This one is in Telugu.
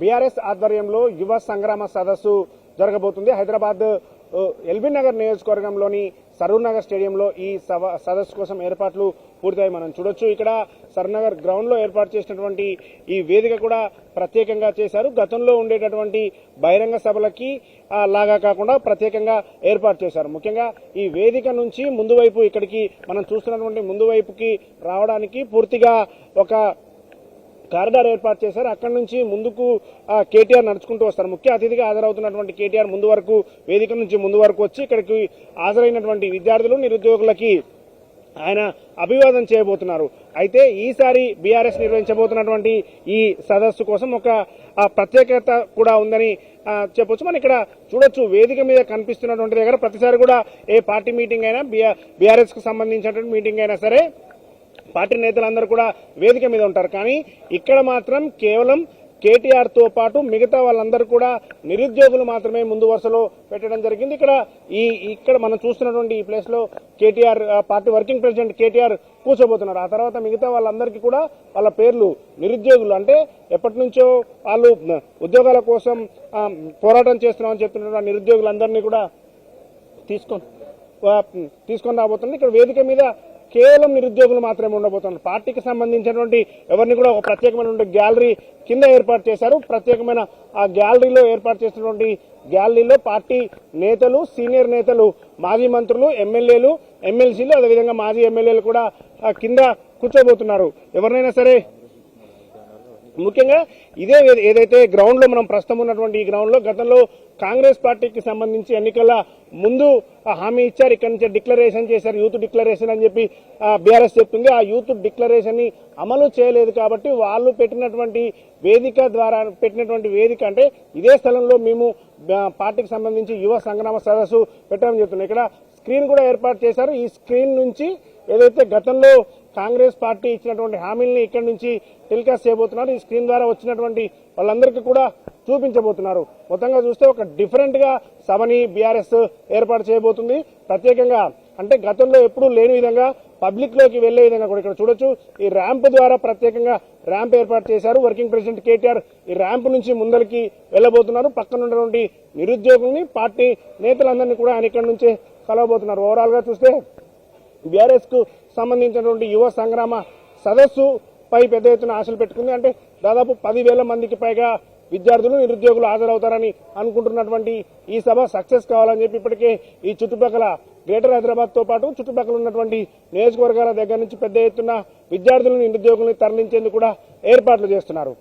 బీఆర్ఎస్ ఆధ్వర్యంలో యువ సంగ్రామ సదస్సు జరగబోతుంది. హైదరాబాద్ ఎల్బీ నగర్ నియోజకవర్గంలోని సరూర్ నగర్ స్టేడియంలో ఈ సదస్సు కోసం ఏర్పాట్లు పూర్తయి మనం చూడొచ్చు. ఇక్కడ సరూర్ నగర్ గ్రౌండ్ లో ఏర్పాటు చేసినటువంటి ఈ వేదిక కూడా ప్రత్యేకంగా చేశారు. గతంలో ఉండేటటువంటి బహిరంగ సభలకి లాగా కాకుండా ప్రత్యేకంగా ఏర్పాటు చేశారు. ముఖ్యంగా ఈ వేదిక నుంచి ముందు వైపు ఇక్కడికి మనం చూస్తున్నటువంటి ముందు వైపుకి రావడానికి పూర్తిగా ఒక కారిడార్ ఏర్పాటు చేశారు. అక్కడి నుంచి ముందుకు కేటీఆర్ నడుచుకుంటూ వస్తారు. ముఖ్య అతిథిగా హాజరవుతున్నటువంటి కేటీఆర్ ముందు వరకు వేదిక నుంచి ముందు వరకు వచ్చి ఇక్కడికి హాజరైనటువంటి విద్యార్థులు నిరుద్యోగులకి ఆయన అభివాదం చేయబోతున్నారు. అయితే ఈసారి బీఆర్ఎస్ నిర్వహించబోతున్నటువంటి ఈ సదస్సు కోసం ఒక ప్రత్యేకత కూడా ఉందని చెప్పొచ్చు. మనం ఇక్కడ చూడొచ్చు, వేదిక మీద కనిపిస్తున్నటువంటి దగ్గర ప్రతిసారి కూడా ఏ పార్టీ మీటింగ్ అయినా బీఆర్ఎస్ కు సంబంధించినటువంటి మీటింగ్ అయినా సరే పార్టీ నేతలందరూ కూడా వేదిక మీద ఉంటారు. కానీ ఇక్కడ మాత్రం కేవలం కేటీఆర్ తో పాటు మిగతా వాళ్ళందరూ కూడా నిరుద్యోగులు మాత్రమే ముందు వరుసలో పెట్టడం జరిగింది. ఇక్కడ మనం చూస్తున్నటువంటి ఈ ప్లేస్ లో KTR party working president KTR కూర్చోబోతున్నారు. ఆ తర్వాత మిగతా వాళ్ళందరికీ కూడా వాళ్ళ పేర్లు నిరుద్యోగులు అంటే ఎప్పటి నుంచో వాళ్ళు ఉద్యోగాల కోసం పోరాటం చేస్తున్నామని చెప్తున్న నిరుద్యోగులందరినీ కూడా తీసుకొని రాబోతుంది. ఇక్కడ వేదిక మీద కేవలం నిరుద్యోగులు మాత్రమే ఉండబోతున్నారు. పార్టీకి సంబంధించినటువంటి ఎవరిని కూడా ఒక ప్రత్యేకమైనటువంటి గ్యాలరీ కింద ఏర్పాటు చేశారు. ప్రత్యేకమైన ఆ గ్యాలరీలో ఏర్పాటు చేసినటువంటి గ్యాలరీలో పార్టీ నేతలు, సీనియర్ నేతలు, మాజీ మంత్రులు, ఎమ్మెల్యేలు, ఎమ్మెల్సీలు, అదేవిధంగా మాజీ ఎమ్మెల్యేలు కూడా కింద కూర్చోబోతున్నారు. ఎవరినైనా సరే ముఖ్యంగా ఇదే ఏదైతే గ్రౌండ్ లో మనం ప్రస్తుతం ఉన్నటువంటి ఈ గ్రౌండ్ లో గతంలో కాంగ్రెస్ పార్టీకి సంబంధించి ఎన్నికల ముందు హామీ ఇచ్చారు. ఇక్కడి నుంచి డిక్లరేషన్ చేశారు, యూత్ డిక్లరేషన్ అని చెప్పి బీఆర్ఎస్ చెప్తుంది. ఆ యూత్ డిక్లరేషన్ ని అమలు చేయలేదు కాబట్టి వాళ్ళు పెట్టినటువంటి వేదిక అంటే ఇదే స్థలంలో మేము పార్టీకి సంబంధించి యువ సంగ్రామ సదస్సు పెట్టామని చెప్తున్నాం. ఇక్కడ స్క్రీన్ కూడా ఏర్పాటు చేశారు. ఈ స్క్రీన్ నుంచి ఏదైతే గతంలో కాంగ్రెస్ పార్టీ ఇచ్చినటువంటి హామీల్ని ఇక్కడి నుంచి టెలికాస్ట్ చేయబోతున్నారు. ఈ స్క్రీన్ ద్వారా వచ్చినటువంటి వాళ్ళందరికీ కూడా చూపించబోతున్నారు. మొత్తంగా చూస్తే ఒక డిఫరెంట్ గా సభని బీఆర్ఎస్ ఏర్పాటు చేయబోతుంది. ప్రత్యేకంగా అంటే గతంలో ఎప్పుడూ లేని విధంగా పబ్లిక్ లోకి వెళ్లే విధంగా కూడా ఇక్కడ చూడొచ్చు. ఈ ర్యాంప్ ద్వారా ప్రత్యేకంగా ర్యాంప్ ఏర్పాటు చేశారు. వర్కింగ్ ప్రెసిడెంట్ కేటీఆర్ ఈ ర్యాంప్ నుంచి ముందరికి వెళ్లబోతున్నారు. పక్కన ఉన్నటువంటి నిరుద్యోగుల్ని, పార్టీ నేతలందరినీ కూడా ఆయన ఇక్కడి నుంచే కలవబోతున్నారు. ఓవరాల్ గా చూస్తే బీఆర్ఎస్ కు సంబంధించినటువంటి యువ సంగ్రామ సదస్సు పై పెద్ద ఎత్తున ఆశలు పెట్టుకుంది. అంటే దాదాపు 10,000 మందికి పైగా విద్యార్థులు, నిరుద్యోగులు హాజరవుతారని అనుకుంటున్నటువంటి ఈ సభ సక్సెస్ కావాలని చెప్పి ఇప్పటికే ఈ చుట్టుపక్కల గ్రేటర్ హైదరాబాద్ తో పాటు చుట్టుపక్కల ఉన్నటువంటి నియోజకవర్గాల దగ్గర నుంచి పెద్ద ఎత్తున విద్యార్థులను, నిరుద్యోగులను తరలించేందుకు కూడా ఏర్పాట్లు చేస్తున్నారు.